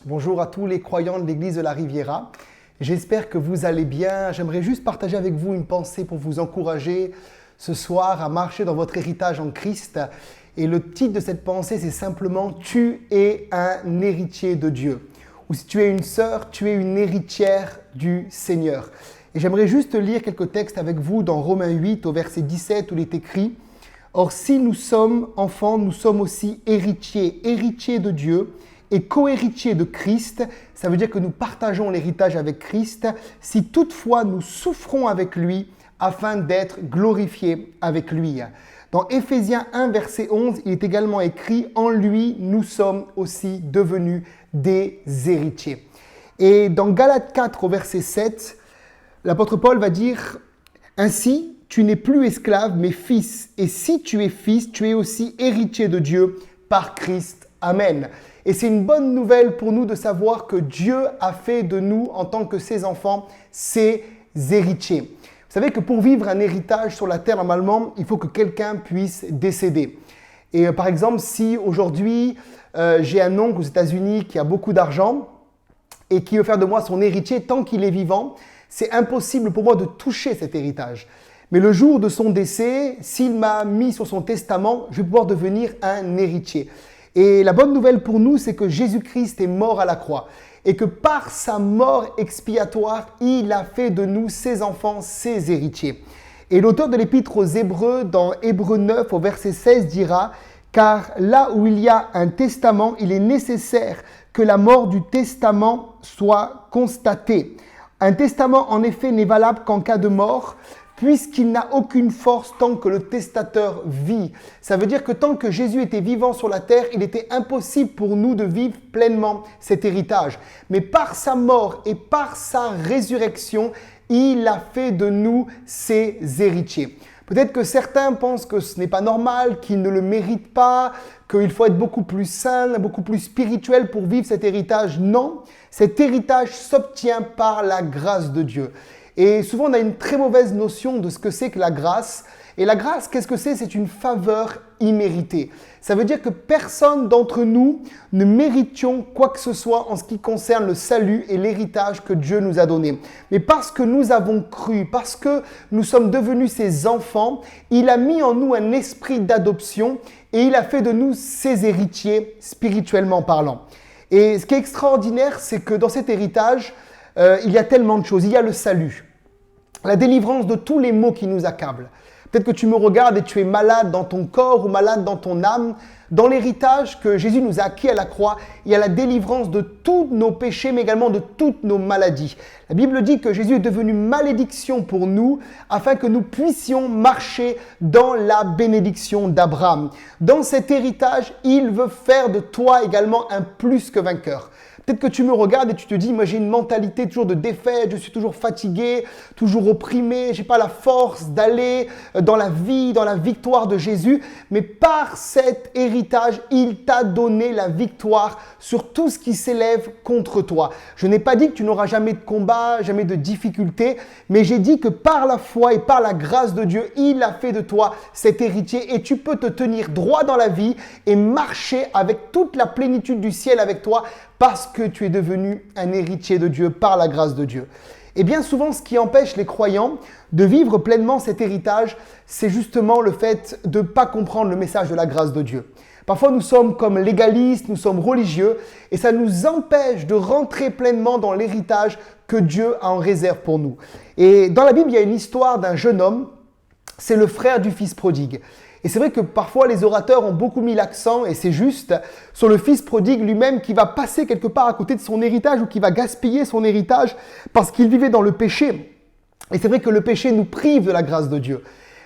Bonjour à tous les croyants de l'église de la Riviera. J'espère que vous allez bien. J'aimerais juste partager avec vous une pensée pour vous encourager ce soir à marcher dans votre héritage en Christ. Et le titre de cette pensée, c'est simplement « Tu es un héritier de Dieu ». Ou si tu es une sœur, tu es une héritière du Seigneur. Et j'aimerais juste lire quelques textes avec vous dans Romains 8 au verset 17 où il est écrit « Or si nous sommes enfants, nous sommes aussi héritiers de Dieu » et co-héritiers de Christ, ça veut dire que nous partageons l'héritage avec Christ, si toutefois nous souffrons avec lui afin d'être glorifiés avec lui. Dans Éphésiens 1, verset 11, il est également écrit « En lui, nous sommes aussi devenus des héritiers ». Et dans Galates 4, au verset 7, l'apôtre Paul va dire « Ainsi, tu n'es plus esclave, mais fils. Et si tu es fils, tu es aussi héritier de Dieu par Christ. Amen. » Et c'est une bonne nouvelle pour nous de savoir que Dieu a fait de nous, en tant que ses enfants, ses héritiers. Vous savez que pour vivre un héritage sur la terre, normalement, il faut que quelqu'un puisse décéder. Et par exemple, si aujourd'hui, j'ai un oncle aux États-Unis qui a beaucoup d'argent et qui veut faire de moi son héritier tant qu'il est vivant, c'est impossible pour moi de toucher cet héritage. Mais le jour de son décès, s'il m'a mis sur son testament, je vais pouvoir devenir un héritier. Et la bonne nouvelle pour nous, c'est que Jésus-Christ est mort à la croix et que par sa mort expiatoire, il a fait de nous ses enfants, ses héritiers. Et l'auteur de l'épître aux Hébreux, dans Hébreux 9 au verset 16, dira « Car là où il y a un testament, il est nécessaire que la mort du testament soit constatée. Un testament, en effet, n'est valable qu'en cas de mort, puisqu'il n'a aucune force tant que le testateur vit. » Ça veut dire que tant que Jésus était vivant sur la terre, il était impossible pour nous de vivre pleinement cet héritage. Mais par sa mort et par sa résurrection, il a fait de nous ses héritiers. Peut-être que certains pensent que ce n'est pas normal, qu'ils ne le méritent pas, qu'il faut être beaucoup plus saint, beaucoup plus spirituel pour vivre cet héritage. Non, cet héritage s'obtient par la grâce de Dieu. Et souvent, on a une très mauvaise notion de ce que c'est que la grâce. Et la grâce, qu'est-ce que c'est ? C'est une faveur imméritée. Ça veut dire que personne d'entre nous ne méritions quoi que ce soit en ce qui concerne le salut et l'héritage que Dieu nous a donné. Mais parce que nous avons cru, parce que nous sommes devenus ses enfants, il a mis en nous un esprit d'adoption et il a fait de nous ses héritiers spirituellement parlant. Et ce qui est extraordinaire, c'est que dans cet héritage, il y a tellement de choses. Il y a le salut, la délivrance de tous les maux qui nous accablent. Peut-être que tu me regardes et tu es malade dans ton corps ou malade dans ton âme. Dans l'héritage que Jésus nous a acquis à la croix, il y a la délivrance de tous nos péchés, mais également de toutes nos maladies. La Bible dit que Jésus est devenu malédiction pour nous, afin que nous puissions marcher dans la bénédiction d'Abraham. Dans cet héritage, il veut faire de toi également un plus que vainqueur. Peut-être que tu me regardes et tu te dis, moi j'ai une mentalité toujours de défaite, je suis toujours fatigué, toujours opprimé, j'ai pas la force d'aller dans la vie, dans la victoire de Jésus. Mais par cet héritage, il t'a donné la victoire sur tout ce qui s'élève contre toi. Je n'ai pas dit que tu n'auras jamais de combat, jamais de difficultés, mais j'ai dit que par la foi et par la grâce de Dieu, il a fait de toi cet héritier et tu peux te tenir droit dans la vie et marcher avec toute la plénitude du ciel avec toi, parce que tu es devenu un héritier de Dieu par la grâce de Dieu. Et bien souvent, ce qui empêche les croyants de vivre pleinement cet héritage, c'est justement le fait de ne pas comprendre le message de la grâce de Dieu. Parfois, nous sommes comme légalistes, nous sommes religieux, et ça nous empêche de rentrer pleinement dans l'héritage que Dieu a en réserve pour nous. Et dans la Bible, il y a une histoire d'un jeune homme, c'est le frère du fils prodigue. Et c'est vrai que parfois les orateurs ont beaucoup mis l'accent, et c'est juste, sur le fils prodigue lui-même qui va passer quelque part à côté de son héritage ou qui va gaspiller son héritage parce qu'il vivait dans le péché. Et c'est vrai que le péché nous prive de la grâce de Dieu.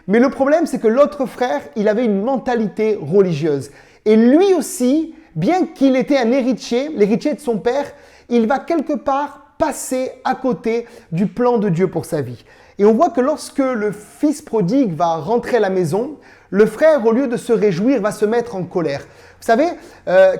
Mais le problème, c'est que l'autre frère, il avait une mentalité religieuse. Et lui aussi, bien qu'il était un héritier, l'héritier de son père, il va quelque part passer à côté du plan de Dieu pour sa vie. Et on voit que lorsque le fils prodigue va rentrer à la maison, le frère, au lieu de se réjouir, va se mettre en colère. Vous savez,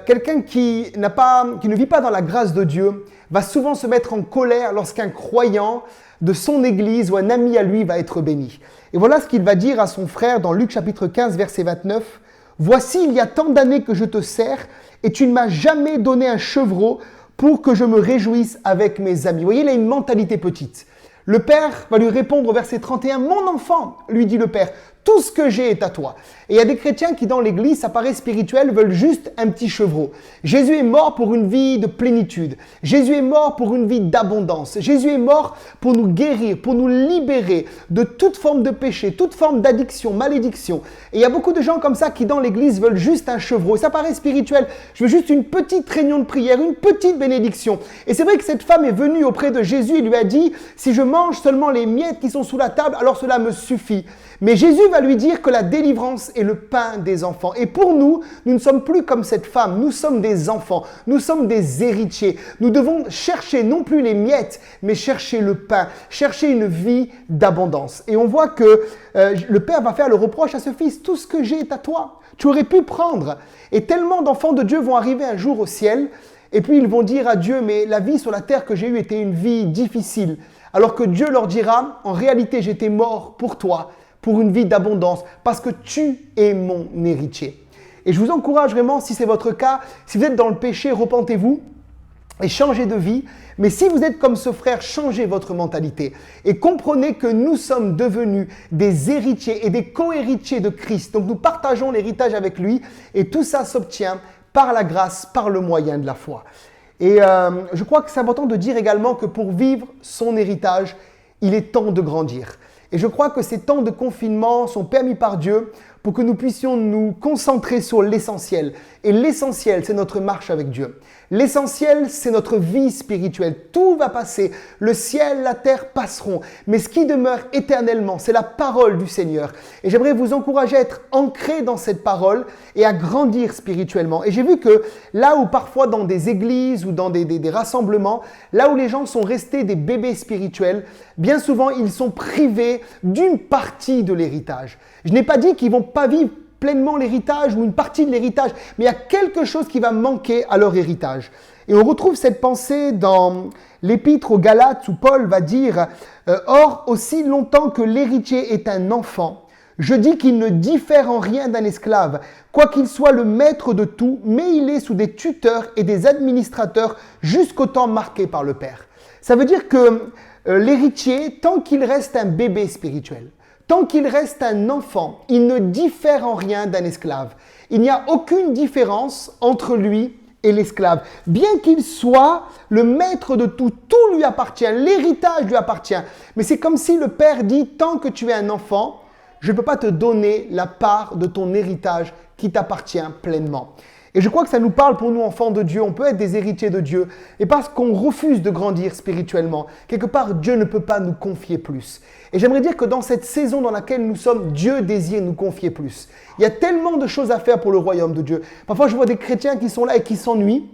quelqu'un qui ne vit pas dans la grâce de Dieu va souvent se mettre en colère lorsqu'un croyant de son église ou un ami à lui va être béni. Et voilà ce qu'il va dire à son frère dans Luc chapitre 15, verset 29. « Voici, il y a tant d'années que je te sers et tu ne m'as jamais donné un chevreau pour que je me réjouisse avec mes amis. Vous voyez, il a une mentalité petite. Le père va lui répondre au verset 31, « Mon enfant, lui dit le père, tout ce que j'ai est à toi. » Et il y a des chrétiens qui, dans l'église, ça paraît spirituel, veulent juste un petit chevreau. Jésus est mort pour une vie de plénitude. Jésus est mort pour une vie d'abondance. Jésus est mort pour nous guérir, pour nous libérer de toute forme de péché, toute forme d'addiction, malédiction. Et il y a beaucoup de gens comme ça qui, dans l'église, veulent juste un chevreau. Et ça paraît spirituel. Je veux juste une petite réunion de prière, une petite bénédiction. Et c'est vrai que cette femme est venue auprès de Jésus et lui a dit, « Si je mange seulement les miettes qui sont sous la table, alors cela me suffit. » Mais Jésus va lui dire que la délivrance est le pain des enfants. Et pour nous, nous ne sommes plus comme cette femme. Nous sommes des enfants. Nous sommes des héritiers. Nous devons chercher non plus les miettes, mais chercher le pain. Chercher une vie d'abondance. Et on voit que le père va faire le reproche à ce fils. Tout ce que j'ai est à toi. Tu aurais pu prendre. Et tellement d'enfants de Dieu vont arriver un jour au ciel. Et puis ils vont dire à Dieu, mais la vie sur la terre que j'ai eue était une vie difficile. Alors que Dieu leur dira, en réalité j'étais mort pour toi. Pour une vie d'abondance, parce que tu es mon héritier. Et je vous encourage vraiment, si c'est votre cas, si vous êtes dans le péché, repentez-vous et changez de vie. Mais si vous êtes comme ce frère, changez votre mentalité et comprenez que nous sommes devenus des héritiers et des co-héritiers de Christ. Donc nous partageons l'héritage avec lui et tout ça s'obtient par la grâce, par le moyen de la foi. Et je crois que c'est important de dire également que pour vivre son héritage, il est temps de grandir. Et je crois que ces temps de confinement sont permis par Dieu pour que nous puissions nous concentrer sur l'essentiel. Et l'essentiel, c'est notre marche avec Dieu. L'essentiel, c'est notre vie spirituelle. Tout va passer. Le ciel, la terre passeront. Mais ce qui demeure éternellement, c'est la parole du Seigneur. Et j'aimerais vous encourager à être ancrés dans cette parole et à grandir spirituellement. Et j'ai vu que là où parfois dans des églises ou dans des rassemblements, là où les gens sont restés des bébés spirituels, bien souvent, ils sont privés d'une partie de l'héritage. Je n'ai pas dit qu'ils ne vont pas vivre pleinement l'héritage ou une partie de l'héritage, mais il y a quelque chose qui va manquer à leur héritage. Et on retrouve cette pensée dans l'épître aux Galates où Paul va dire « Or, aussi longtemps que l'héritier est un enfant, je dis qu'il ne diffère en rien d'un esclave, quoiqu'il soit le maître de tout, mais il est sous des tuteurs et des administrateurs jusqu'au temps marqué par le Père. » Ça veut dire que l'héritier, tant qu'il reste un bébé spirituel, tant qu'il reste un enfant, il ne diffère en rien d'un esclave. Il n'y a aucune différence entre lui et l'esclave. Bien qu'il soit le maître de tout, tout lui appartient, l'héritage lui appartient. Mais c'est comme si le père dit, tant que tu es un enfant, je ne peux pas te donner la part de ton héritage qui t'appartient pleinement. Et je crois que ça nous parle pour nous, enfants de Dieu. On peut être des héritiers de Dieu. Et parce qu'on refuse de grandir spirituellement, quelque part, Dieu ne peut pas nous confier plus. Et j'aimerais dire que dans cette saison dans laquelle nous sommes, Dieu désire nous confier plus. Il y a tellement de choses à faire pour le royaume de Dieu. Parfois, je vois des chrétiens qui sont là et qui s'ennuient,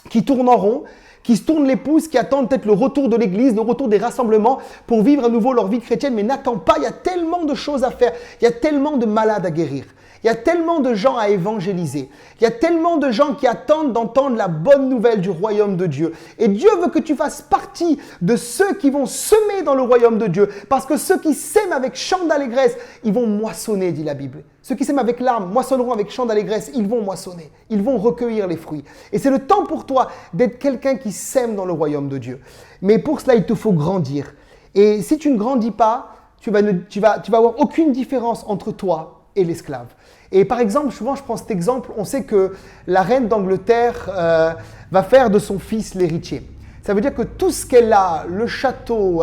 qui tournent en rond, qui se tournent les pouces, qui attendent peut-être le retour de l'église, le retour des rassemblements pour vivre à nouveau leur vie chrétienne, mais n'attendent pas. Il y a tellement de choses à faire. Il y a tellement de malades à guérir. Il y a tellement de gens à évangéliser. Il y a tellement de gens qui attendent d'entendre la bonne nouvelle du royaume de Dieu. Et Dieu veut que tu fasses partie de ceux qui vont semer dans le royaume de Dieu. Parce que ceux qui sèment avec chant d'allégresse, ils vont moissonner, dit la Bible. Ceux qui sèment avec larmes moissonneront avec chant d'allégresse. Ils vont moissonner. Ils vont recueillir les fruits. Et c'est le temps pour toi d'être quelqu'un qui sème dans le royaume de Dieu. Mais pour cela, il te faut grandir. Et si tu ne grandis pas, tu vas avoir aucune différence entre toi et l'esclave. Et par exemple, souvent je prends cet exemple, on sait que la reine d'Angleterre va faire de son fils l'héritier. Ça veut dire que tout ce qu'elle a, le château,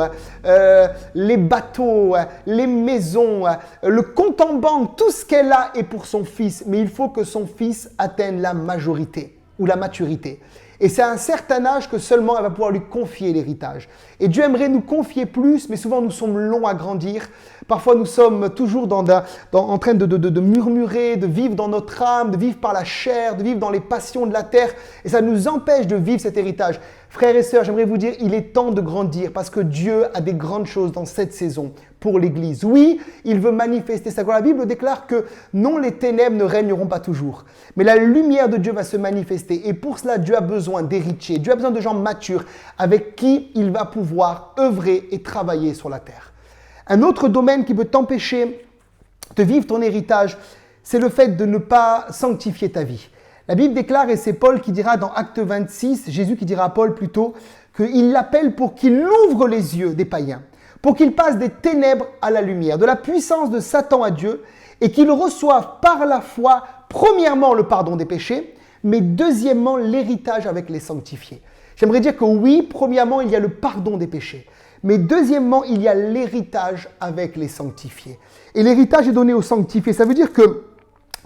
les bateaux, les maisons, le compte en banque, tout ce qu'elle a est pour son fils. Mais il faut que son fils atteigne la majorité ou la maturité. Et c'est à un certain âge que seulement elle va pouvoir lui confier l'héritage. Et Dieu aimerait nous confier plus, mais souvent nous sommes longs à grandir. Parfois nous sommes toujours en train de murmurer, de vivre dans notre âme, de vivre par la chair, de vivre dans les passions de la terre. Et ça nous empêche de vivre cet héritage. Frères et sœurs, j'aimerais vous dire, il est temps de grandir parce que Dieu a des grandes choses dans cette saison pour l'Église. Oui, il veut manifester sa gloire. La Bible déclare que non, les ténèbres ne régneront pas toujours, mais la lumière de Dieu va se manifester. Et pour cela, Dieu a besoin d'héritiers. Dieu a besoin de gens matures avec qui il va pouvoir œuvrer et travailler sur la terre. Un autre domaine qui peut t'empêcher de vivre ton héritage, c'est le fait de ne pas sanctifier ta vie. La Bible déclare, et c'est Paul qui dira dans Acte 26, Jésus qui dira à Paul plutôt, qu'il l'appelle pour qu'il ouvre les yeux des païens, pour qu'il passe des ténèbres à la lumière, de la puissance de Satan à Dieu, et qu'il reçoive par la foi, premièrement, le pardon des péchés, mais deuxièmement, l'héritage avec les sanctifiés. J'aimerais dire que oui, premièrement, il y a le pardon des péchés, mais deuxièmement, il y a l'héritage avec les sanctifiés. Et l'héritage est donné aux sanctifiés. Ça veut dire que,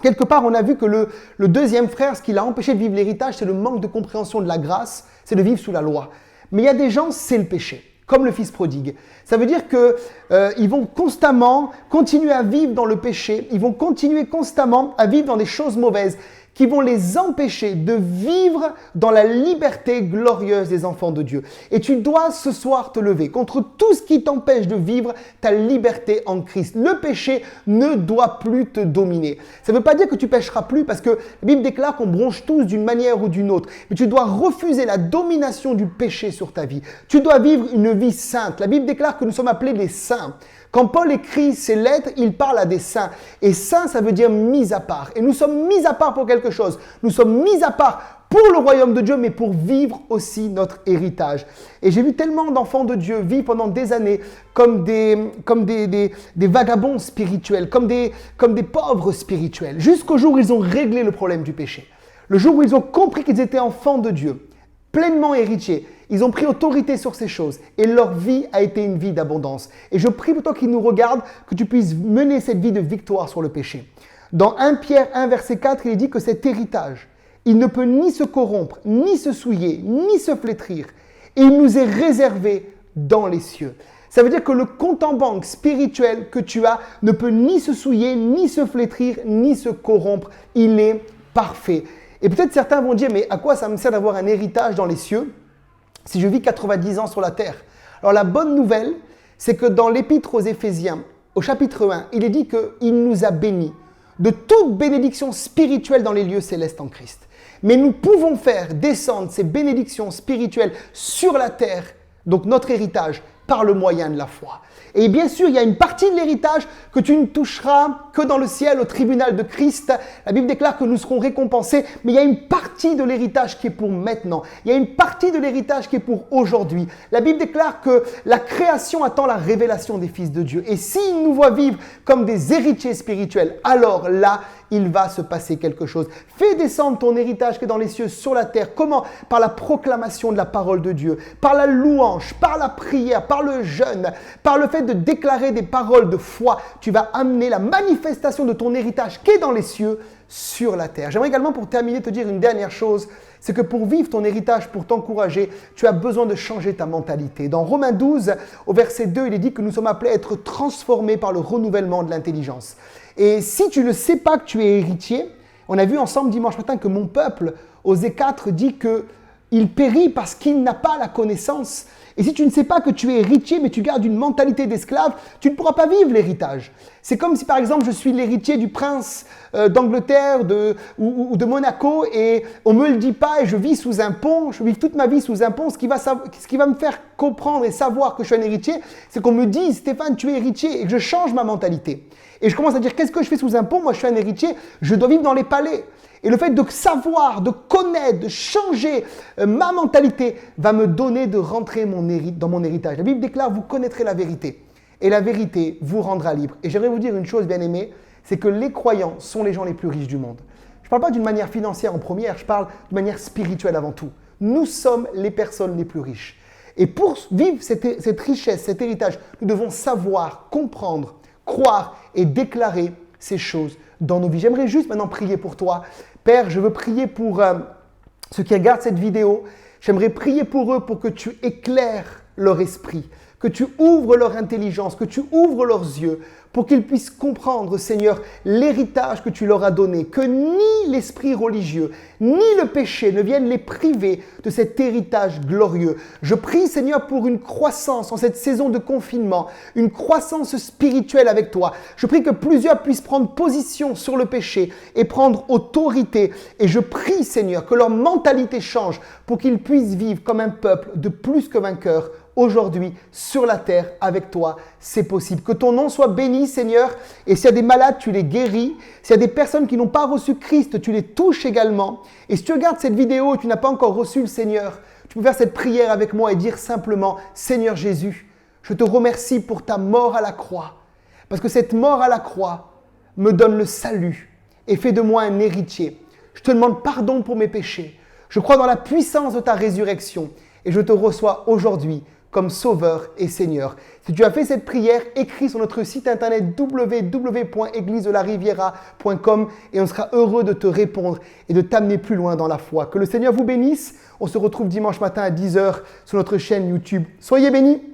quelque part, on a vu que le deuxième frère, ce qui l'a empêché de vivre l'héritage, c'est le manque de compréhension de la grâce, c'est de vivre sous la loi. Mais il y a des gens, c'est le péché, comme le fils prodigue. Ça veut dire qu'ils vont constamment continuer à vivre dans le péché, ils vont continuer constamment à vivre dans des choses mauvaises qui vont les empêcher de vivre dans la liberté glorieuse des enfants de Dieu. Et tu dois ce soir te lever contre tout ce qui t'empêche de vivre ta liberté en Christ. Le péché ne doit plus te dominer. Ça ne veut pas dire que tu pécheras plus parce que la Bible déclare qu'on bronche tous d'une manière ou d'une autre. Mais tu dois refuser la domination du péché sur ta vie. Tu dois vivre une vie sainte. La Bible déclare que nous sommes appelés les saints. Quand Paul écrit ses lettres, il parle à des saints. Et saint, ça veut dire mis à part. Et nous sommes mis à part pour quelque chose. Nous sommes mis à part pour le royaume de Dieu, mais pour vivre aussi notre héritage. Et j'ai vu tellement d'enfants de Dieu vivre pendant des années comme des vagabonds spirituels, comme des pauvres spirituels, jusqu'au jour où ils ont réglé le problème du péché. Le jour où ils ont compris qu'ils étaient enfants de Dieu, pleinement héritiers. Ils ont pris autorité sur ces choses et leur vie a été une vie d'abondance. Et je prie pour toi qui nous regarde que tu puisses mener cette vie de victoire sur le péché. Dans 1 Pierre 1 verset 4, il est dit que cet héritage, il ne peut ni se corrompre, ni se souiller, ni se flétrir. Et il nous est réservé dans les cieux. Ça veut dire que le compte en banque spirituel que tu as ne peut ni se souiller, ni se flétrir, ni se corrompre. Il est parfait. Et peut-être certains vont dire, mais à quoi ça me sert d'avoir un héritage dans les cieux si je vis 90 ans sur la terre? Alors la bonne nouvelle, c'est que dans l'épître aux Éphésiens, au chapitre 1, il est dit qu'il nous a bénis de toute bénédiction spirituelle dans les lieux célestes en Christ. Mais nous pouvons faire descendre ces bénédictions spirituelles sur la terre, donc notre héritage, par le moyen de la foi. Et bien sûr, il y a une partie de l'héritage que tu ne toucheras que dans le ciel, au tribunal de Christ. La Bible déclare que nous serons récompensés, mais il y a une partie de l'héritage qui est pour maintenant. Il y a une partie de l'héritage qui est pour aujourd'hui. La Bible déclare que la création attend la révélation des fils de Dieu. Et s'ils nous voient vivre comme des héritiers spirituels, alors là, il va se passer quelque chose. Fais descendre ton héritage qui est dans les cieux sur la terre. Comment? Par la proclamation de la parole de Dieu, par la louange, par la prière, par le jeûne, par le fait de déclarer des paroles de foi. Tu vas amener la manifestation de ton héritage qui est dans les cieux sur la terre. J'aimerais également pour terminer te dire une dernière chose, c'est que pour vivre ton héritage, pour t'encourager, tu as besoin de changer ta mentalité. Dans Romains 12, au verset 2, il est dit que nous sommes appelés à être transformés par le renouvellement de l'intelligence. Et si tu ne sais pas que tu es héritier, on a vu ensemble dimanche matin que mon peuple, Osée 4, dit qu'il périt parce qu'il n'a pas la connaissance. Et si tu ne sais pas que tu es héritier, mais tu gardes une mentalité d'esclave, tu ne pourras pas vivre l'héritage. C'est comme si par exemple je suis l'héritier du prince d'Angleterre ou de Monaco et on ne me le dit pas et je vis sous un pont, je vis toute ma vie sous un pont. Ce qui va me faire comprendre et savoir que je suis un héritier, c'est qu'on me dise Stéphane, tu es héritier et que je change ma mentalité. Et je commence à dire qu'est-ce que je fais sous un pont? Moi je suis un héritier, je dois vivre dans les palais. Et le fait de savoir, de connaître, de changer ma mentalité va me donner de rentrer dans mon héritage. La Bible déclare, vous connaîtrez la vérité. Et la vérité vous rendra libre. Et j'aimerais vous dire une chose, bien aimé, c'est que les croyants sont les gens les plus riches du monde. Je ne parle pas d'une manière financière en première, je parle d'une manière spirituelle avant tout. Nous sommes les personnes les plus riches. Et pour vivre cette richesse, cet héritage, nous devons savoir, comprendre, croire et déclarer ces choses dans nos vies. J'aimerais juste maintenant prier pour toi. Père, je veux prier pour ceux qui regardent cette vidéo. J'aimerais prier pour eux pour que tu éclaires leur esprit, que tu ouvres leur intelligence, que tu ouvres leurs yeux pour qu'ils puissent comprendre, Seigneur, l'héritage que tu leur as donné, que ni l'esprit religieux, ni le péché ne viennent les priver de cet héritage glorieux. Je prie, Seigneur, pour une croissance en cette saison de confinement, une croissance spirituelle avec toi. Je prie que plusieurs puissent prendre position sur le péché et prendre autorité. Et je prie, Seigneur, que leur mentalité change pour qu'ils puissent vivre comme un peuple de plus que vainqueurs aujourd'hui sur la terre avec toi. C'est possible. Que ton nom soit béni, Seigneur. Et s'il y a des malades, tu les guéris. S'il y a des personnes qui n'ont pas reçu Christ, tu les touches également. Et si tu regardes cette vidéo et tu n'as pas encore reçu le Seigneur, tu peux faire cette prière avec moi et dire simplement, Seigneur Jésus, je te remercie pour ta mort à la croix. Parce que cette mort à la croix me donne le salut et fait de moi un héritier. Je te demande pardon pour mes péchés. Je crois dans la puissance de ta résurrection et je te reçois aujourd'hui comme Sauveur et Seigneur. Si tu as fait cette prière, écris sur notre site internet www.églisedelariviera.com et on sera heureux de te répondre et de t'amener plus loin dans la foi. Que le Seigneur vous bénisse. On se retrouve dimanche matin à 10h sur notre chaîne YouTube. Soyez bénis.